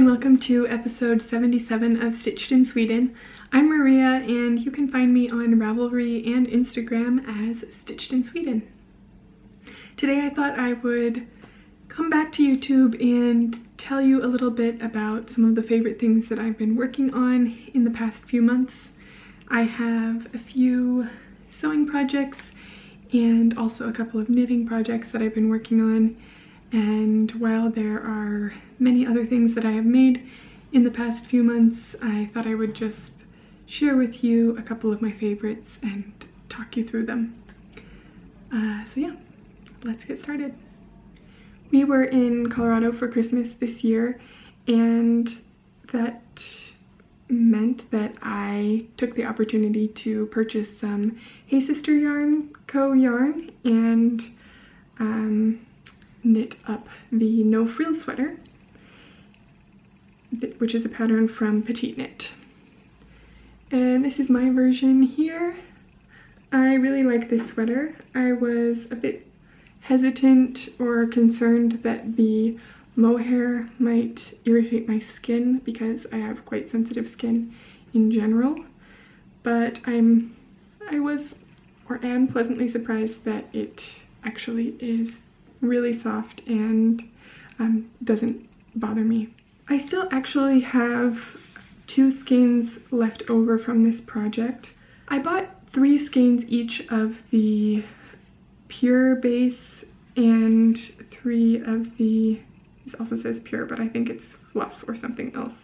welcome to episode 77 of Stitched in Sweden. I'm Maria, and you can find me on Ravelry and Instagram as Stitched in Sweden. Today I thought I would come back to YouTube and tell you a little bit about some of the favorite things that I've been working on in the past few months. I have a few sewing projects and also a couple of knitting projects that I've been working on. And while there are many other things that I have made in the past few months, I thought I would just share with you a couple of my favorites and talk you through them. So yeah, let's get started. We were in Colorado for Christmas this year, and that meant that I took the opportunity to purchase some Hey Sister Yarn Co. yarn and knit up the No Frills sweater, which is a pattern from Petite Knit. And this is my version here. I really like this sweater. I was a bit hesitant or concerned that the mohair might irritate my skin because I have quite sensitive skin in general, but I am pleasantly surprised that it actually is really soft and doesn't bother me. I still actually have 2 skeins left over from this project. I bought 3 skeins each of the pure base and 3 of the, this also says pure, but I think it's fluff or something else.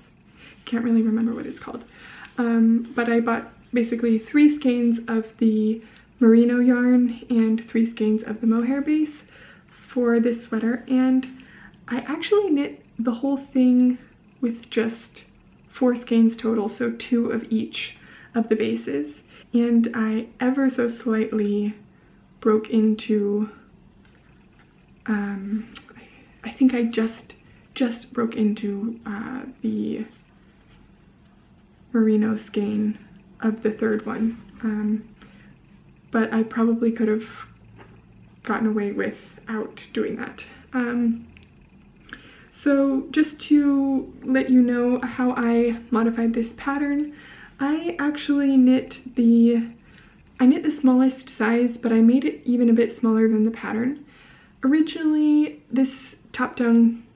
Can't really remember what it's called. But I bought basically 3 skeins of the merino yarn and 3 skeins of the mohair base for this sweater, and I actually knit the whole thing with just 4 skeins total, so 2 of each of the bases, and I ever so slightly broke into, I think I just broke into the merino skein of the 3rd one, but I probably could have gotten away without doing that. So just to let you know how I modified this pattern, I actually knit the smallest size, but I made it even a bit smaller than the pattern. Originally, this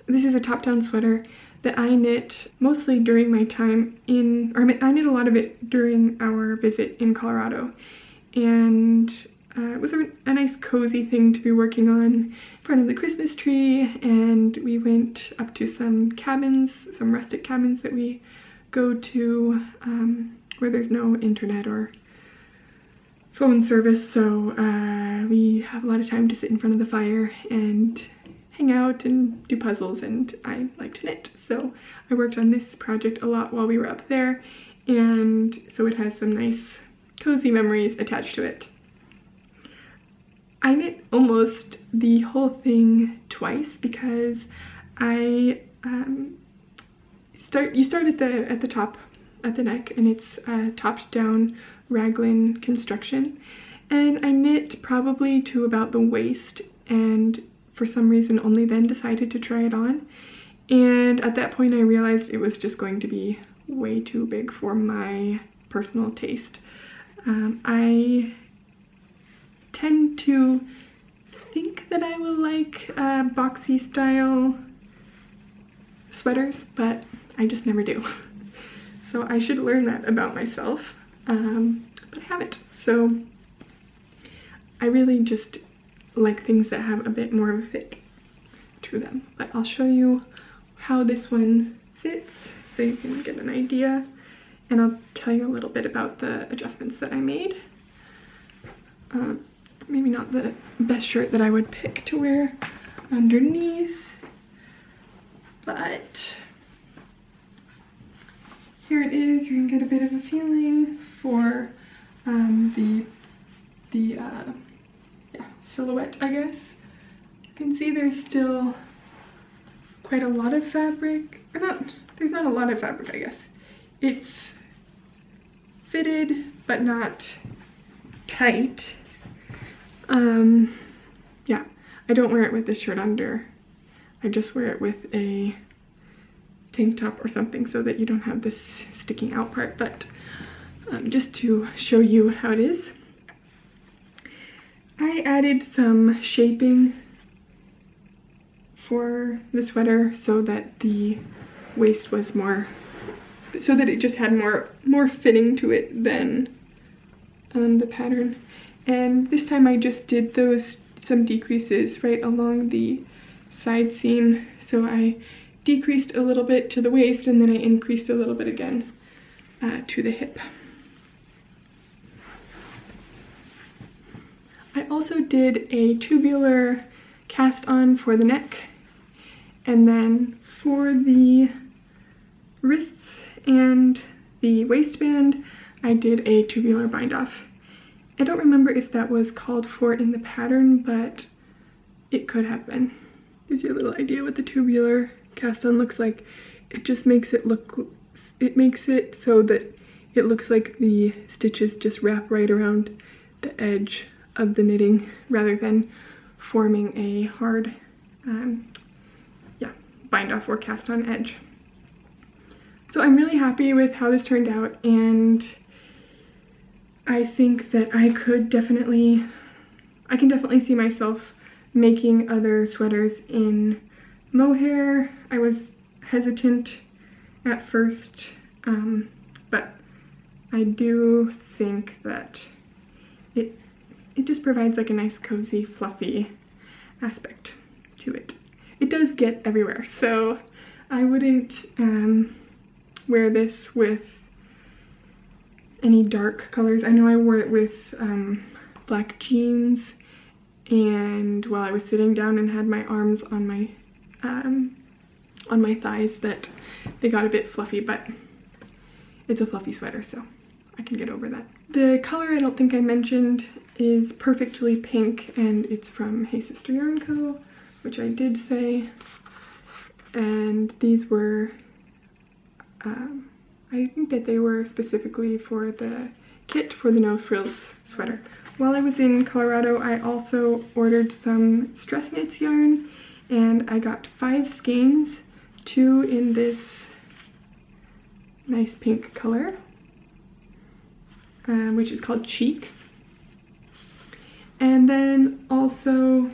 is a top-down sweater that I knit mostly during my time in, or I knit a lot of it during our visit in Colorado, and it was a nice cozy thing to be working on in front of the Christmas tree, and we went up to some cabins, some rustic cabins that we go to where there's no internet or phone service, so we have a lot of time to sit in front of the fire and hang out and do puzzles, and I like to knit. So I worked on this project a lot while we were up there, and so it has some nice cozy memories attached to it. I knit almost the whole thing twice because you start at the top, at the neck, and it's a topped down raglan construction, and I knit probably to about the waist, and for some reason only then decided to try it on, and at that point I realized it was just going to be way too big for my personal taste. I tend to think that I will like boxy style sweaters, but I just never do. So I should learn that about myself, but I haven't. So I really just like things that have a bit more of a fit to them. But I'll show you how this one fits so you can get an idea, and I'll tell you a little bit about the adjustments that I made. Maybe not the best shirt that I would pick to wear underneath, but here it is. You can get a bit of a feeling for the silhouette, I guess. You can see there's still quite a lot of fabric, or not, there's not a lot of fabric, I guess. It's fitted, but not tight. Yeah, I don't wear it with this shirt under. I just wear it with a tank top or something so that you don't have this sticking out part, but just to show you how it is. I added some shaping for the sweater so that the waist was more, so that it just had more fitting to it than the pattern. And this time I just did some decreases right along the side seam. So I decreased a little bit to the waist and then I increased a little bit again to the hip. I also did a tubular cast on for the neck, and then for the wrists and the waistband I did a tubular bind off. I don't remember if that was called for in the pattern, but it could have been. Gives you a little idea what the tubular cast on looks like. It just makes it makes it so that it looks like the stitches just wrap right around the edge of the knitting rather than forming a hard bind off or cast on edge. So I'm really happy with how this turned out, and I think that I can definitely see myself making other sweaters in mohair. I was hesitant at first, but I do think that it just provides like a nice cozy fluffy aspect to it. It does get everywhere, so I wouldn't wear this with any dark colors. I know I wore it with black jeans, and while I was sitting down and had my arms on my thighs, that they got a bit fluffy, but it's a fluffy sweater, so I can get over that. The color I don't think I mentioned is Perfectly Pink, and it's from Hey Sister Yarn Co., which I did say, and these were I think that they were specifically for the kit for the No Frills sweater. While I was in Colorado, I also ordered some stress knits yarn, and I got 5 skeins, 2 in this nice pink color, which is called Cheeks. And then I also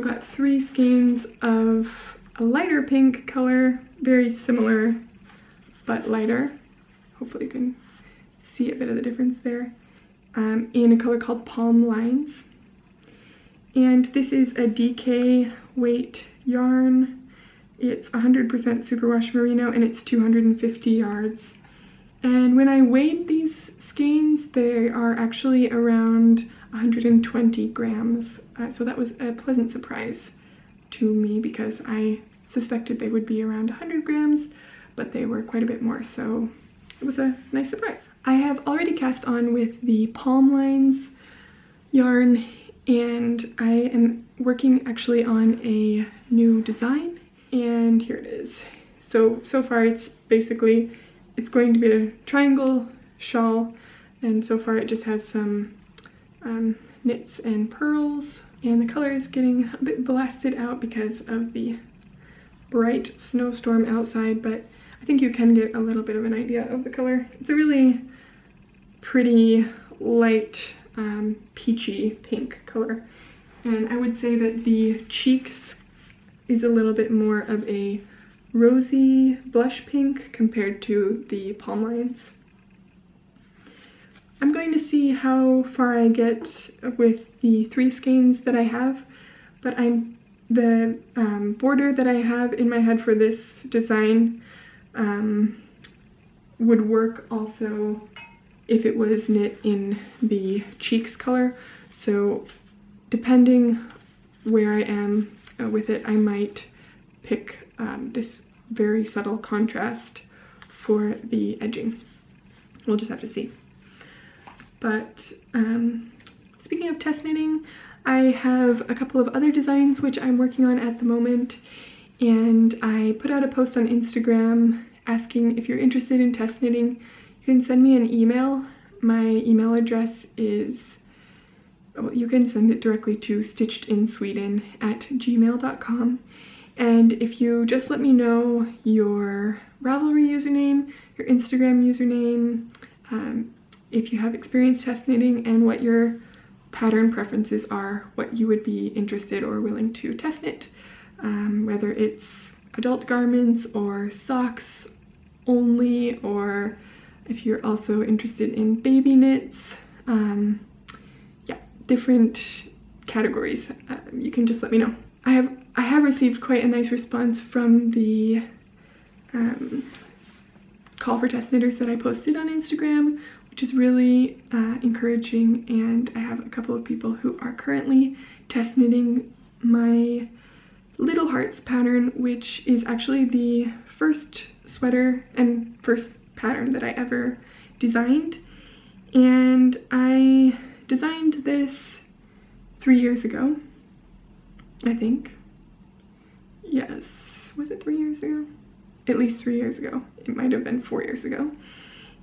got 3 skeins of a lighter pink color, very similar but lighter. Hopefully you can see a bit of the difference there, in a color called Palm Lines. And this is a DK weight yarn. It's 100% superwash merino, and it's 250 yards. And when I weighed these skeins, they are actually around 120 grams. So that was a pleasant surprise to me because I suspected they would be around 100 grams, but they were quite a bit more, so it was a nice surprise. I have already cast on with the Palm Lines yarn, and I am working actually on a new design, and here it is. So far it's going to be a triangle shawl, and so far it just has some knits and pearls, and the color is getting a bit blasted out because of the bright snowstorm outside, but I think you can get a little bit of an idea of the color. It's a really pretty light peachy pink color, and I would say that the Cheeks is a little bit more of a rosy blush pink compared to the Palm Lines. I'm going to see how far I get with the 3 skeins that I have, but the border that I have in my head for this design would work also if it was knit in the Cheeks color. So depending where I am with it, I might pick this very subtle contrast for the edging. We'll just have to see. But speaking of test knitting, I have a couple of other designs which I'm working on at the moment, and I put out a post on Instagram asking if you're interested in test knitting. You can send me an email. My email address is, well, you can send it directly to stitchedinsweden@gmail.com, And if you just let me know your Ravelry username, your Instagram username, if you have experience test knitting, and what your pattern preferences are, what you would be interested or willing to test knit, whether it's adult garments or socks only, or if you're also interested in baby knits, yeah, different categories. You can just let me know. I have received quite a nice response from the call for test knitters that I posted on Instagram, which is really encouraging, and I have a couple of people who are currently test knitting my Little Hearts pattern, which is actually the first sweater and first pattern that I ever designed. And I designed this 3 years ago, I think. Yes, was it 3 years ago? At least 3 years ago. It might have been 4 years ago.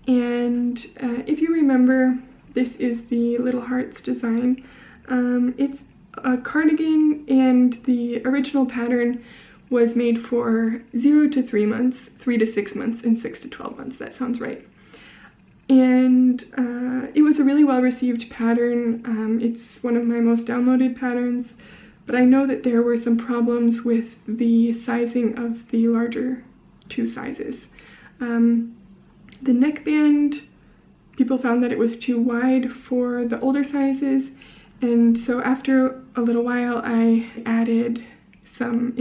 And if you remember, this is the Little Hearts design. It's a cardigan, and the original pattern was made for 0 to 3 months, 3 to 6 months, and 6 to 12 months. That sounds right. And it was a really well-received pattern. It's one of my most downloaded patterns, but I know that there were some problems with the sizing of the larger 2 sizes. The neckband, people found that it was too wide for the older sizes, and so after a little while I added some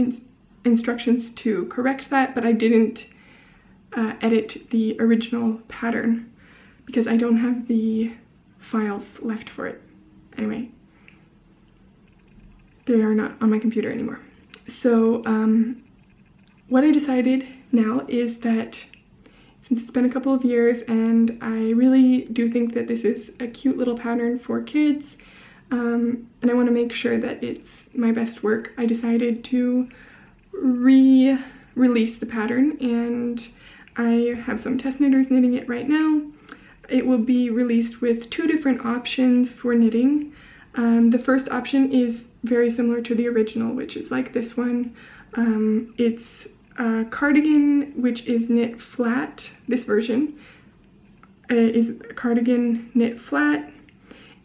instructions to correct that, but I didn't edit the original pattern because I don't have the files left for it. Anyway, they are not on my computer anymore. So what I decided now is that since it's been a couple of years and I really do think that this is a cute little pattern for kids, and I want to make sure that it's my best work, I decided to re-release the pattern, and I have some test knitters knitting it right now. It will be released with 2 different options for knitting. The first option is very similar to the original, which is like this one. It's a cardigan which is knit flat. This version is a cardigan knit flat,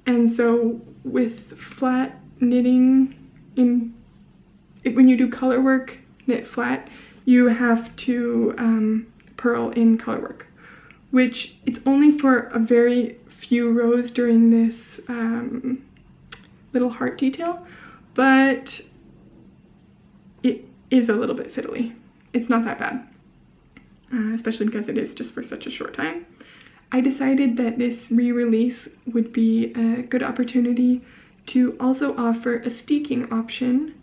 and so with flat knitting, when you do color work knit flat, you have to purl in color work, which it's only for a very few rows during this little heart detail, but it is a little bit fiddly. It's not that bad, especially because it is just for such a short time. I decided that this re-release would be a good opportunity to also offer a steeking option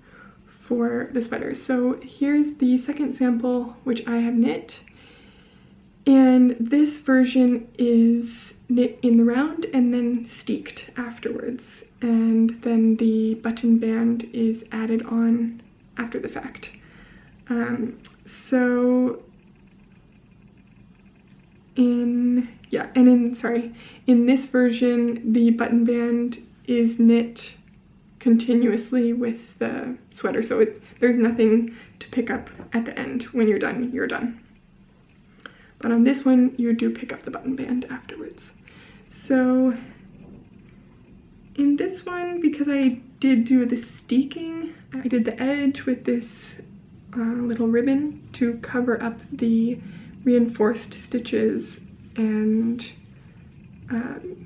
for the sweater. So here's the second sample, which I have knit, and this version is knit in the round and then steeked afterwards, and then the button band is added on after the fact. In this version, the button band is knit continuously with the sweater, so there's nothing to pick up at the end. When you're done, you're done. But on this one, you do pick up the button band afterwards. So in this one, because I did do the steeking, I did the edge with this little ribbon to cover up the reinforced stitches, and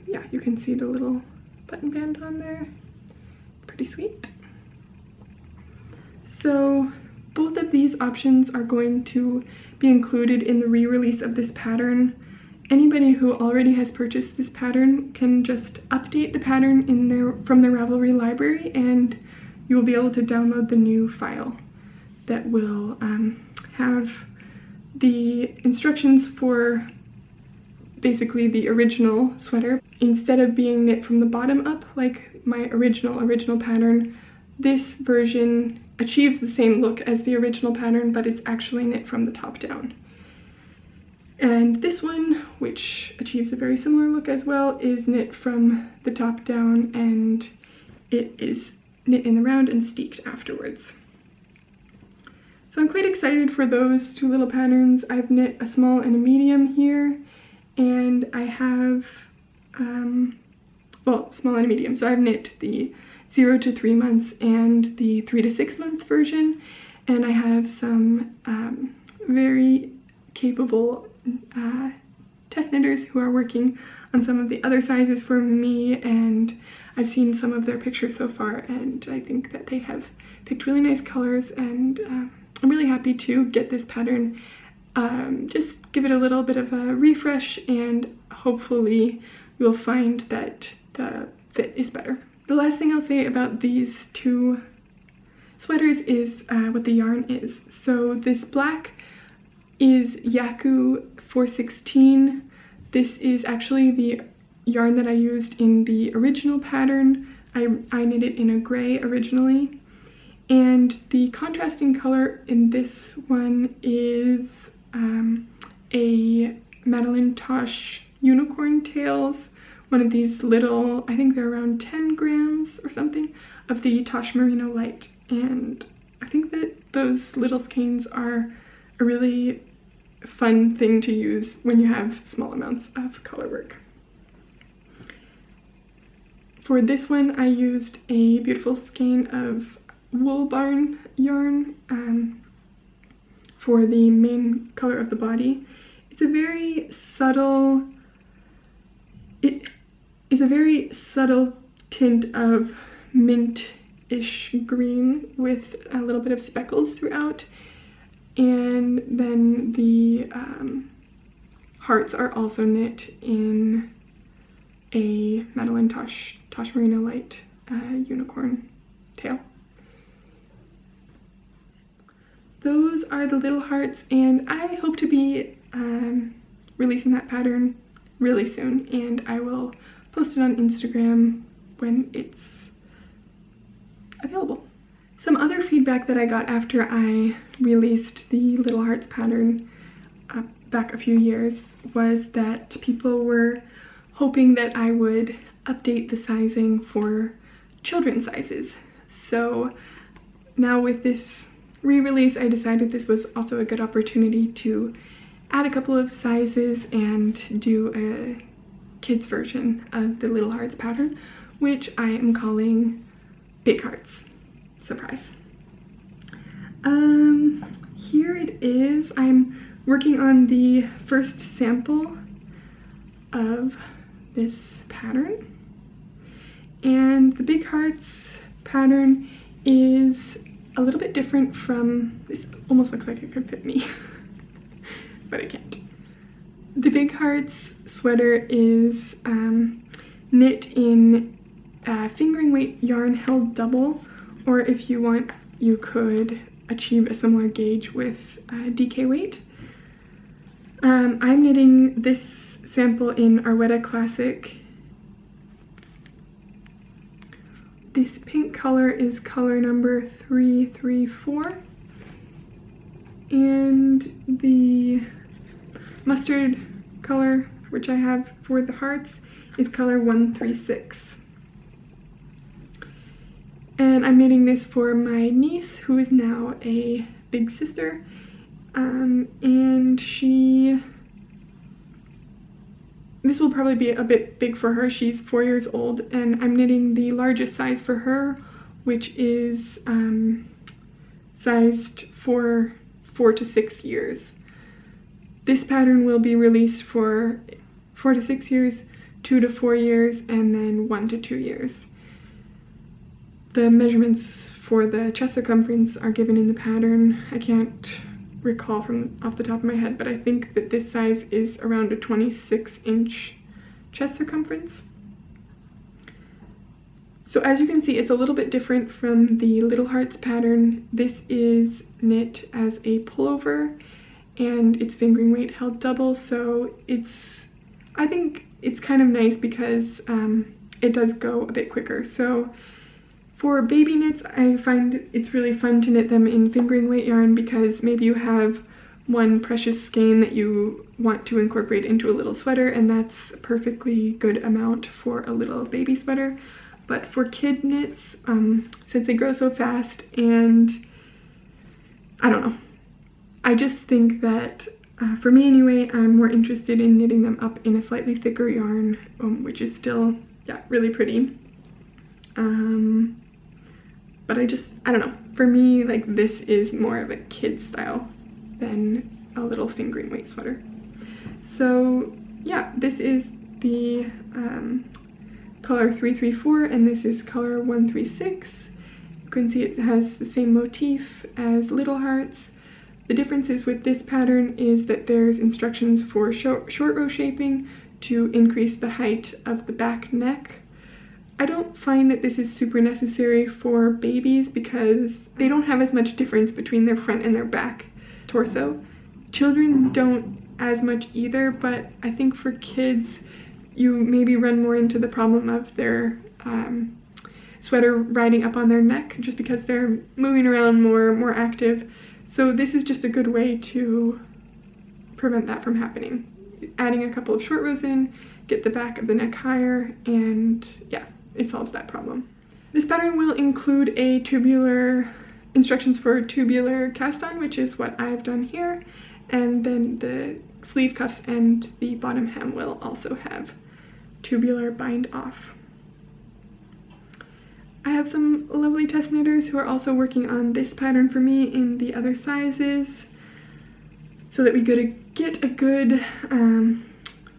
yeah, you can see the little button band on there. Pretty sweet. So both of these options are going to be included in the re-release of this pattern. Anybody who already has purchased this pattern can just update the pattern from the Ravelry library, and you will be able to download the new file that will have the instructions for basically the original sweater. Instead of being knit from the bottom up like my original pattern, this version achieves the same look as the original pattern, but it's actually knit from the top down. And this one, which achieves a very similar look as well, is knit from the top down, and it is knit in the round and steeked afterwards. So I'm quite excited for those two little patterns. I've knit a small and a medium here, and I have, well, small and a medium. So I've knit the 0 to 3 months and the 3 to 6 month version, and I have some very capable test knitters who are working on some of the other sizes for me, and I've seen some of their pictures so far, and I think that they have picked really nice colors, and I'm really happy to get this pattern, just give it a little bit of a refresh, and hopefully we'll find that the fit is better. The last thing I'll say about these two sweaters is what the yarn is. So this black is Yaku 416. This is actually the yarn that I used in the original pattern. I knit it in a gray originally. And the contrasting color in this one is a Madeline Tosh unicorn tails, one of these little, I think they're around 10 grams or something, of the Tosh Merino Light. And I think that those little skeins are a really fun thing to use when you have small amounts of color work. For this one, I used a beautiful skein of Wool Barn yarn for the main color of the body. It's a very subtle, it is a very subtle tint of mint-ish green with a little bit of speckles throughout. And then the hearts are also knit in a Madeline Tosh Merino Light unicorn tail. Those are the little hearts, and I hope to be releasing that pattern really soon, and I will post it on Instagram when it's available. Some other feedback that I got after I released the Little Hearts pattern back a few years was that people were hoping that I would update the sizing for children's sizes. So now with this re-release, I decided this was also a good opportunity to add a couple of sizes and do a kids version of the Little Hearts pattern, which I am calling Big Hearts. Surprise. Here it is. I'm working on the first sample of this pattern, and the Big Hearts pattern is a little bit different from this. Almost looks like it could fit me but it can't. The Big Hearts sweater is knit in fingering weight yarn held double, or if you want, you could achieve a similar gauge with DK weight. I'm knitting this sample in Arwetta Classic. This pink color is color number 334, and the mustard color, which I have for the hearts, is color 136. And I'm knitting this for my niece, who is now a big sister, and this will probably be a bit big for her. She's 4 years old, and I'm knitting the largest size for her, which is sized for 4 to 6 years. This pattern will be released for 4 to 6 years, 2 to 4 years, and then 1 to 2 years. The measurements for the chest circumference are given in the pattern. I can't recall from off the top of my head, but I think that this size is around a 26-inch chest circumference. So as you can see, it's a little bit different from the Little Hearts pattern. This is knit as a pullover, and it's fingering weight held double, so I think it's kind of nice because it does go a bit quicker. So for baby knits, I find it's really fun to knit them in fingering weight yarn because maybe you have one precious skein that you want to incorporate into a little sweater, and that's a perfectly good amount for a little baby sweater. But for kid knits, since they grow so fast, and I don't know, I just think that, for me anyway, I'm more interested in knitting them up in a slightly thicker yarn, which is still, yeah, really pretty. But I don't know, for me, like, this is more of a kid style than a little fingering weight sweater. So yeah, this is the color 334 and this is color 136. You can see it has the same motif as Little Hearts. The differences with this pattern is that there's instructions for short row shaping to increase the height of the back neck. I don't find that this is super necessary for babies because they don't have as much difference between their front and their back torso. Children don't as much either, but I think for kids you maybe run more into the problem of their sweater riding up on their neck just because they're moving around more active. So this is just a good way to prevent that from happening. Adding a couple of short rows in, get the back of the neck higher, and yeah, it solves that problem. This pattern will include a instructions for tubular cast on, which is what I've done here, and then the sleeve cuffs and the bottom hem will also have tubular bind off. I have some lovely test knitters who are also working on this pattern for me in the other sizes so that we get a good,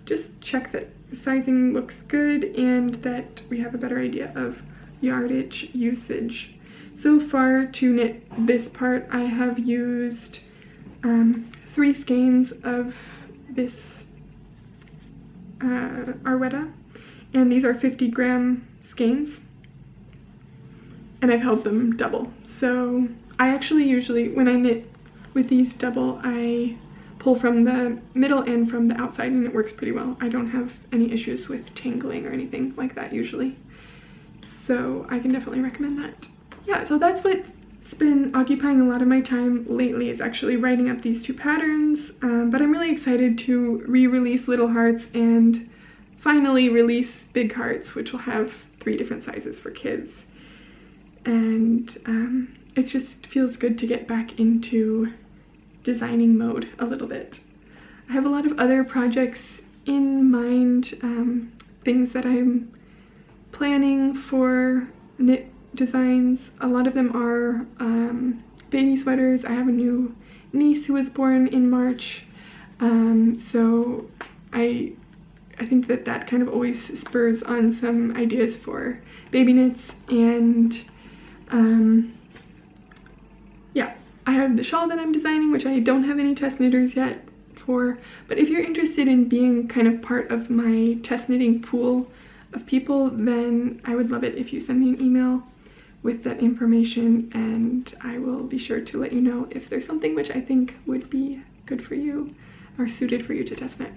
just check that the sizing looks good and that we have a better idea of yardage usage. So far to knit this part, I have used 3 skeins of this Arwetta, and these are 50-gram skeins, and I've held them double. So I actually usually, when I knit with these double, I pull from the middle and from the outside, and it works pretty well. I don't have any issues with tangling or anything like that usually, so I can definitely recommend that. Yeah, so that's what's been occupying a lot of my time lately, is actually writing up these 2 patterns, but I'm really excited to re-release Little Hearts and finally release Big Hearts, which will have 3 different sizes for kids. And it just feels good to get back into designing mode a little bit. I have a lot of other projects in mind, things that I'm planning for knit designs. A lot of them are baby sweaters. I have a new niece who was born in March, so I think that kind of always spurs on some ideas for baby knits. And yeah, I have the shawl that I'm designing, which I don't have any test knitters yet for, but if you're interested in being kind of part of my test knitting pool of people, then I would love it if you send me an email with that information, and I will be sure to let you know if there's something which I think would be good for you or suited for you to test knit.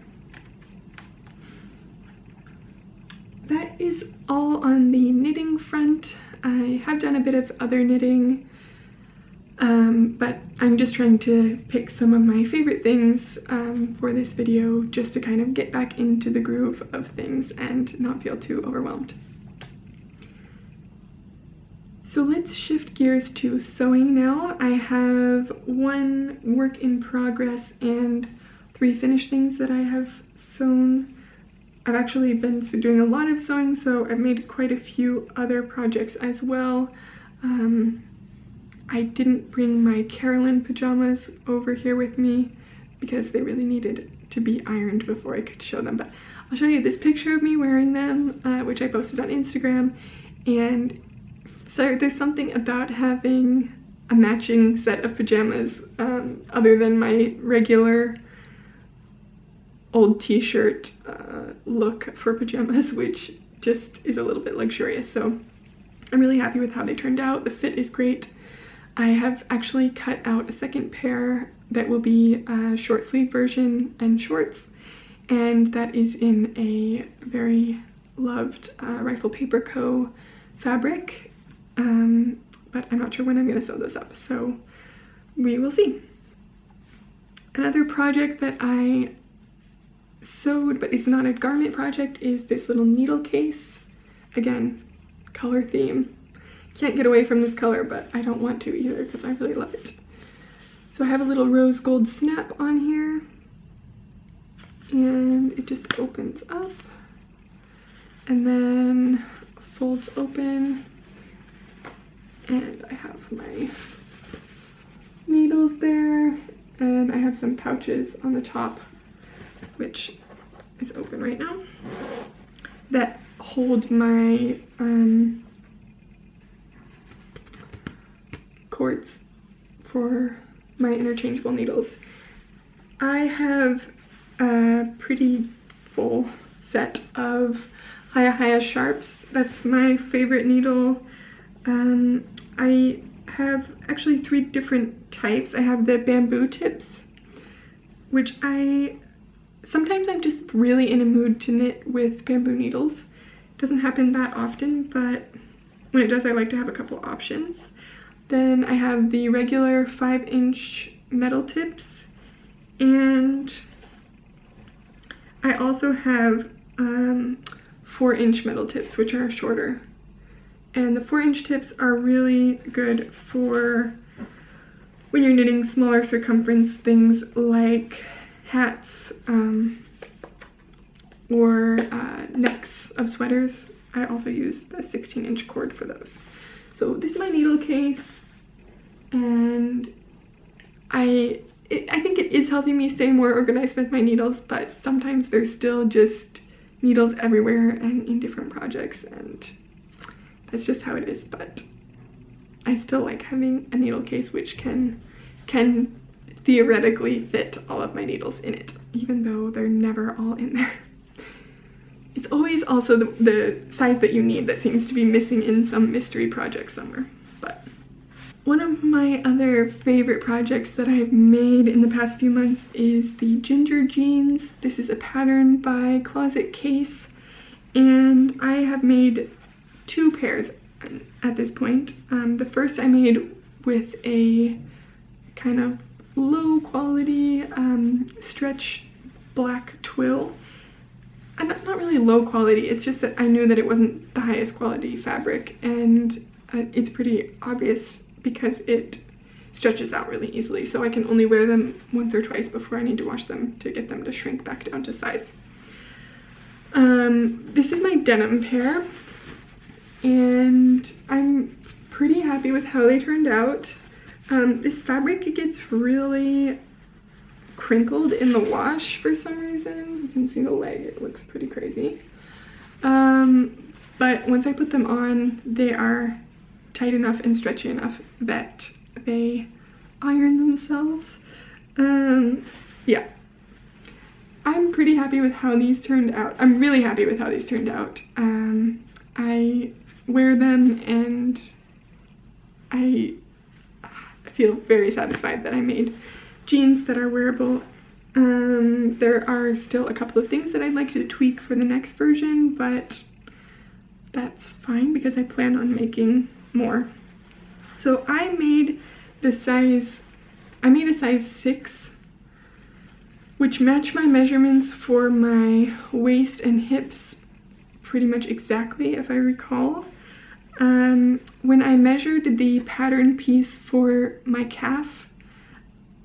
That is all on the knitting front. I have done a bit of other knitting, but I'm just trying to pick some of my favorite things for this video, just to kind of get back into the groove of things and not feel too overwhelmed. So let's shift gears to sewing now. I have 1 work in progress and 3 finished things that I have sewn. I've actually been doing a lot of sewing, so I've made quite a few other projects as well. I didn't bring my Carolyn pajamas over here with me because they really needed to be ironed before I could show them, but I'll show you this picture of me wearing them, which I posted on Instagram. And so there's something about having a matching set of pajamas other than my regular old t-shirt look for pajamas, which just is a little bit luxurious. So I'm really happy with how they turned out. The fit is great. I have actually cut out a second pair that will be a short sleeve version and shorts, and that is in a very loved Rifle Paper Co. fabric, but I'm not sure when I'm going to sew those up, so we will see. Another project that I sewed, but it's not a garment project, is this little needle case. Again, color theme. Can't get away from this color, but I don't want to either because I really love it. So I have a little rose gold snap on here, and it just opens up and then folds open, and I have my needles there, and I have some pouches on the top, which is open right now, that hold my cords for my interchangeable needles. I have a pretty full set of Hiya Sharps. That's my favorite needle. I have actually 3 different types. I have the bamboo tips, which sometimes I'm just really in a mood to knit with bamboo needles. It doesn't happen that often, but when it does, I like to have a couple options. Then I have the regular 5-inch metal tips, and I also have 4-inch metal tips, which are shorter. And the 4-inch tips are really good for when you're knitting smaller circumference things like hats or necks of sweaters. I also use the 16-inch cord for those. So this is my needle case, and I think it is helping me stay more organized with my needles, but sometimes there's still just needles everywhere and in different projects, and that's just how it is. But I still like having a needle case which can theoretically fit all of my needles in it, even though they're never all in there. It's always also the size that you need that seems to be missing in some mystery project somewhere. But one of my other favorite projects that I've made in the past few months is the ginger jeans. This is a pattern by Closet Case, and I have made 2 pairs at this point. The first I made with a kind of low quality stretch black twill. And not really low quality, it's just that I knew that it wasn't the highest quality fabric, and it's pretty obvious because it stretches out really easily, so I can only wear them once or twice before I need to wash them to get them to shrink back down to size. This is my denim pair, and I'm pretty happy with how they turned out. This fabric gets really crinkled in the wash for some reason. You can see the leg, it looks pretty crazy. But once I put them on, they are tight enough and stretchy enough that they iron themselves. Yeah. I'm pretty happy with how these turned out. I'm really happy with how these turned out. I wear them and I feel very satisfied that I made jeans that are wearable. There are still a couple of things that I'd like to tweak for the next version, but that's fine because I plan on making more. So I made a size 6, which match my measurements for my waist and hips pretty much exactly, if I recall. When I measured the pattern piece for my calf,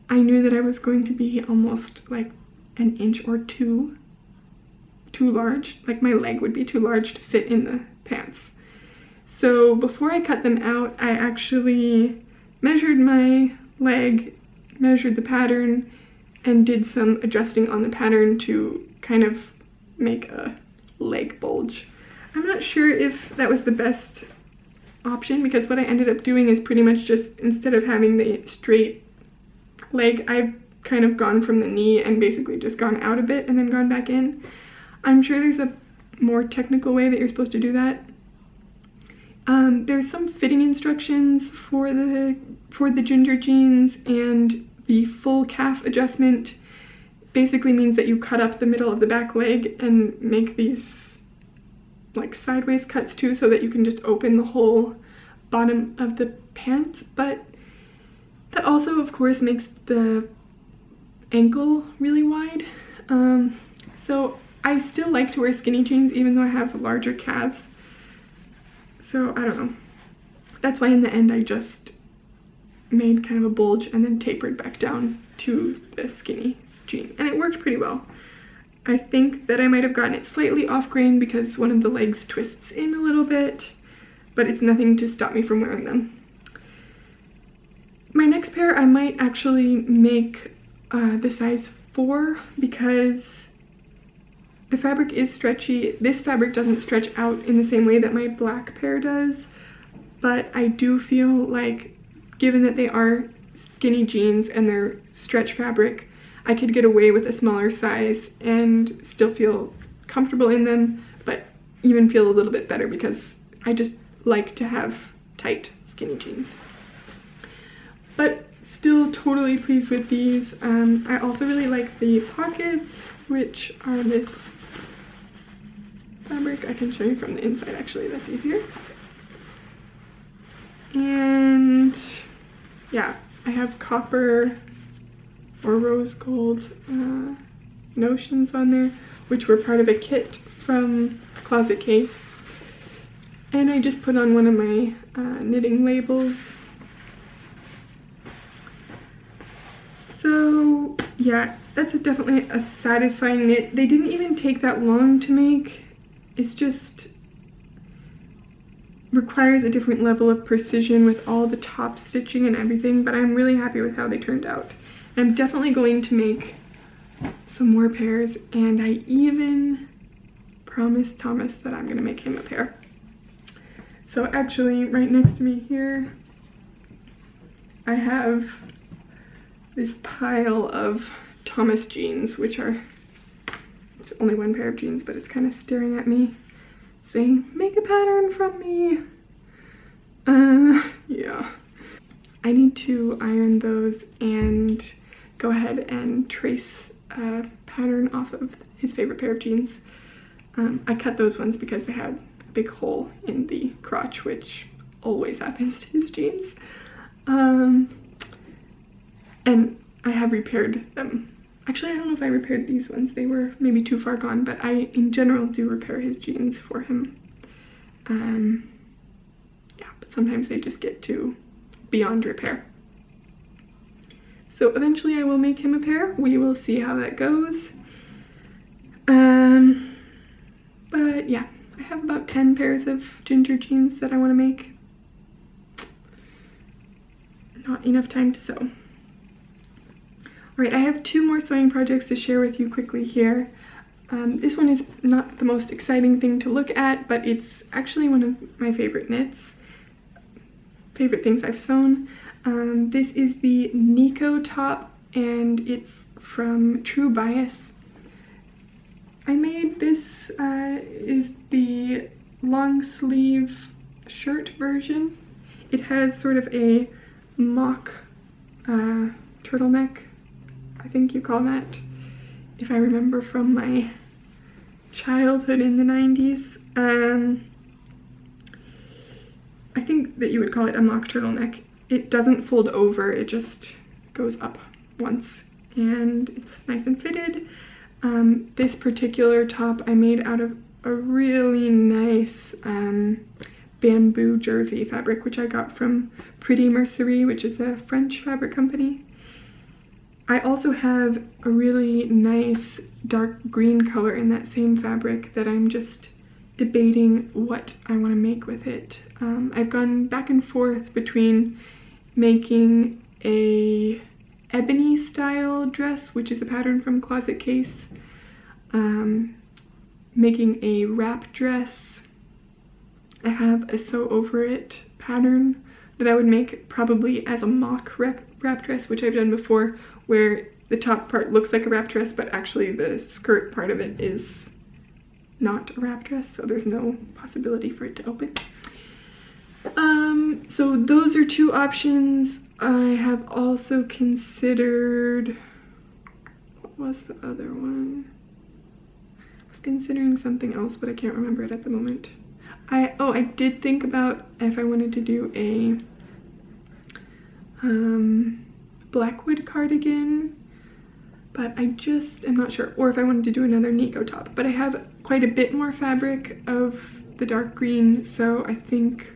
I knew that I was going to be almost like an inch or 2 too large. Like my leg would be too large to fit in the pants. So before I cut them out, I actually measured my leg, measured the pattern, and did some adjusting on the pattern to kind of make a leg bulge. I'm not sure if that was the best option, because what I ended up doing is pretty much just, instead of having the straight leg, I've kind of gone from the knee and basically just gone out a bit and then gone back in. I'm sure there's a more technical way that you're supposed to do that. There's some fitting instructions for the ginger jeans, and the full calf adjustment basically means that you cut up the middle of the back leg and make these like sideways cuts too, so that you can just open the whole bottom of the pants. But that also of course makes the ankle really wide. So I still like to wear skinny jeans even though I have larger calves. So I don't know. That's why in the end I just made kind of a bulge and then tapered back down to the skinny jean, and it worked pretty well. I think that I might have gotten it slightly off grain because one of the legs twists in a little bit, but it's nothing to stop me from wearing them. My next pair I might actually make the size 4 because the fabric is stretchy. This fabric doesn't stretch out in the same way that my black pair does, but I do feel like, given that they are skinny jeans and they're stretch fabric, I could get away with a smaller size and still feel comfortable in them, but even feel a little bit better because I just like to have tight, skinny jeans. But still totally pleased with these. I also really like the pockets, which are this fabric. I can show you from the inside, actually, that's easier. And yeah, I have copper or rose gold notions on there, which were part of a kit from Closet Case. And I just put on one of my knitting labels. So yeah, that's definitely a satisfying knit. They didn't even take that long to make. It's just requires a different level of precision with all the top stitching and everything, but I'm really happy with how they turned out. I'm definitely going to make some more pairs, and I even promised Thomas that I'm going to make him a pair. So actually, right next to me here, I have this pile of Thomas jeans, which are, it's only one pair of jeans, but it's kind of staring at me, saying, make a pattern from me. Yeah. I need to iron those and go ahead and trace a pattern off of his favorite pair of jeans. I cut those ones because they had a big hole in the crotch, which always happens to his jeans. And I have repaired them. Actually, I don't know if I repaired these ones. They were maybe too far gone, but I, in general, do repair his jeans for him. Yeah, but sometimes they just get to beyond repair. So eventually I will make him a pair. We will see how that goes. But yeah, I have about 10 pairs of ginger jeans that I want to make. Not enough time to sew. Alright, I have 2 more sewing projects to share with you quickly here. This one is not the most exciting thing to look at, but it's actually one of my favorite knits. Favorite things I've sewn. This is the Nico top, and it's from True Bias. I made this, is the long sleeve shirt version. It has sort of a mock turtleneck, I think you call that, if I remember from my childhood in the 90s. I think that you would call it a mock turtleneck. It doesn't fold over, it just goes up once, and it's nice and fitted. This particular top I made out of a really nice bamboo jersey fabric, which I got from Pretty Mercerie, which is a French fabric company. I also have a really nice dark green color in that same fabric that I'm just debating what I want to make with it. I've gone back and forth between making a ebony style dress, which is a pattern from Closet Case, making a wrap dress. I have a sew over it pattern that I would make probably as a mock wrap dress, which I've done before, where the top part looks like a wrap dress, but actually the skirt part of it is not a wrap dress, so there's no possibility for it to open. So those are 2 options. I have also considered, what was the other one? I was considering something else, but I can't remember it at the moment. I did think about if I wanted to do a Blackwood cardigan, but I just am not sure, or if I wanted to do another Nico top. But I have quite a bit more fabric of the dark green, so I think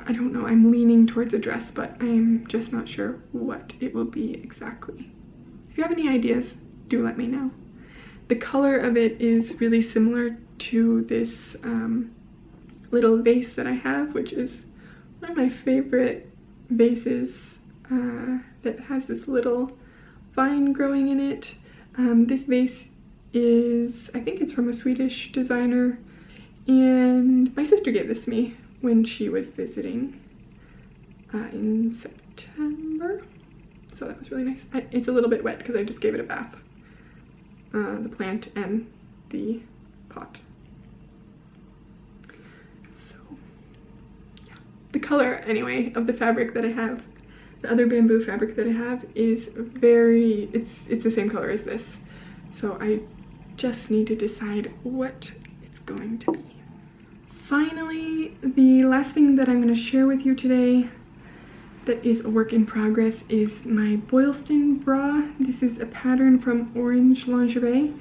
I don't know, I'm leaning towards a dress, but I'm just not sure what it will be exactly. If you have any ideas, do let me know. The color of it is really similar to this little vase that I have, which is one of my favorite vases that has this little vine growing in it. This vase is, I think it's from a Swedish designer, and my sister gave this to me when she was visiting in September, so that was really nice. It's a little bit wet because I just gave it a bath, the plant and the pot. So yeah, the color anyway of the fabric that I have, the other bamboo fabric that I have, is very, it's the same color as this, so I just need to decide what it's going to be. Finally, the last thing that I'm going to share with you today that is a work in progress is my Boylston Bra. This is a pattern from Orange Lingerie,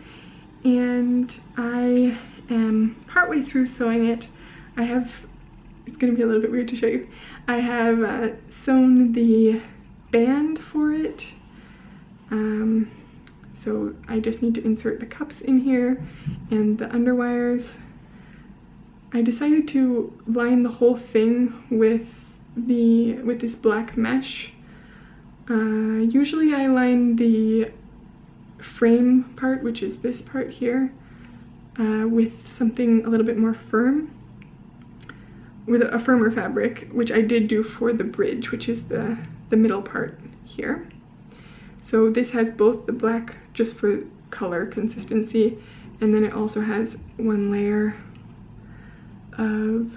and I am partway through sewing it. It's going to be a little bit weird to show you. I have sewn the band for it, so I just need to insert the cups in here and the underwires. I decided to line the whole thing with this black mesh. Usually I line the frame part, which is this part here, with something a little bit more firm, with a firmer fabric, which I did do for the bridge, which is the middle part here. So this has both the black just for color consistency, and then it also has one layer of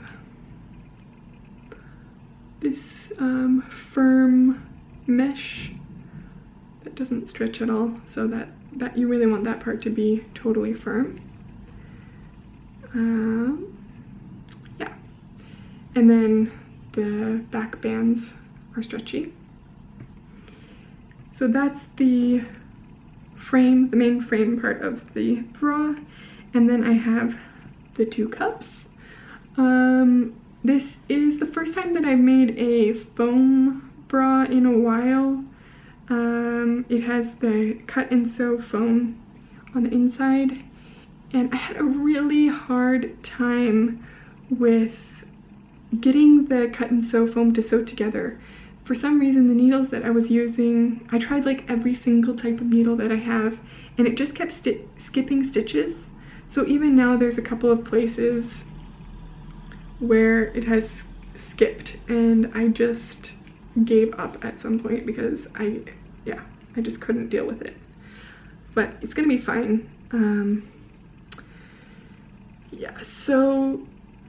this firm mesh that doesn't stretch at all, so that you really want that part to be totally firm. Yeah, and then the back bands are stretchy. So that's the frame, the main frame part of the bra, and then I have the two cups. This is the first time that I've made a foam bra in a while. It has the cut and sew foam on the inside, and I had a really hard time with getting the cut and sew foam to sew together. For some reason, the needles that I was using, I tried like every single type of needle that I have, and it just kept skipping stitches. So even now there's a couple of places where it has skipped, and I just gave up at some point because I just couldn't deal with it. But it's gonna be fine. Yeah, so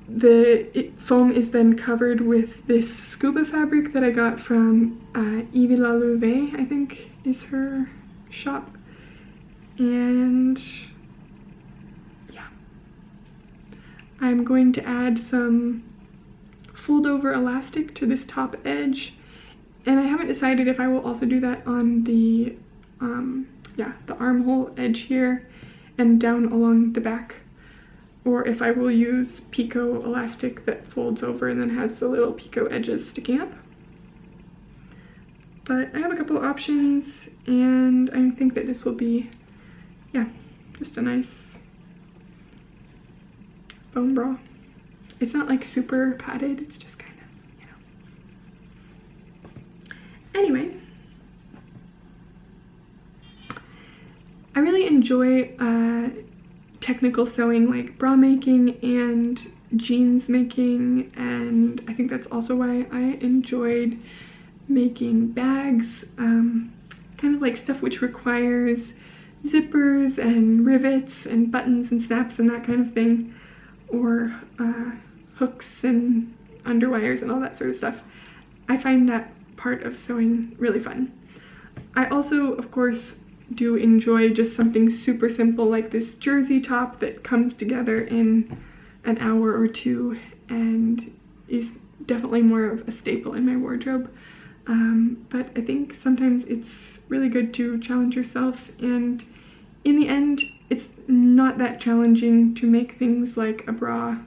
the foam is then covered with this scuba fabric that I got from Yves La Louve, I think is her shop, and yeah, I'm going to add some fold over elastic to this top edge, and I haven't decided if I will also do that on the the armhole edge here and down along the back, or if I will use picot elastic that folds over and then has the little picot edges sticking up. But I have a couple of options, and I think that this will be, yeah, just a nice foam bra. It's not like super padded, it's just kind of, Anyway, I really enjoy technical sewing, like bra making and jeans making, and I think that's also why I enjoyed making bags, kind of like stuff which requires zippers and rivets and buttons and snaps and that kind of thing, or hooks and underwires and all that sort of stuff. I find that part of sewing really fun. I also, of course, do enjoy just something super simple like this jersey top that comes together in an hour or two and is definitely more of a staple in my wardrobe. But I think sometimes it's really good to challenge yourself, and in the end it's not that challenging to make things like a bra.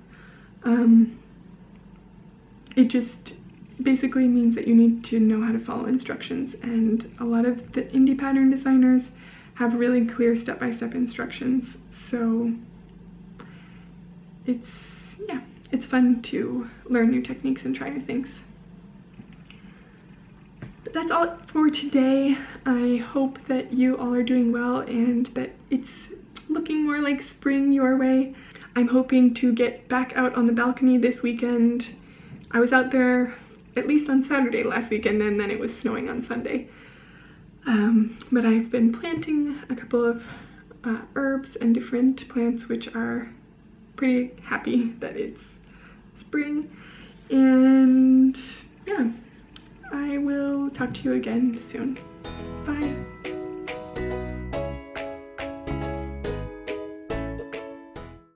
basically means that you need to know how to follow instructions, and a lot of the indie pattern designers have really clear step-by-step instructions, so it's fun to learn new techniques and try new things. But that's all for today. I hope that you all are doing well and that it's looking more like spring your way. I'm hoping to get back out on the balcony this weekend. I was out there at least on Saturday last weekend, and then it was snowing on Sunday. But I've been planting a couple of herbs and different plants, which are pretty happy that it's spring. And yeah, I will talk to you again soon. Bye.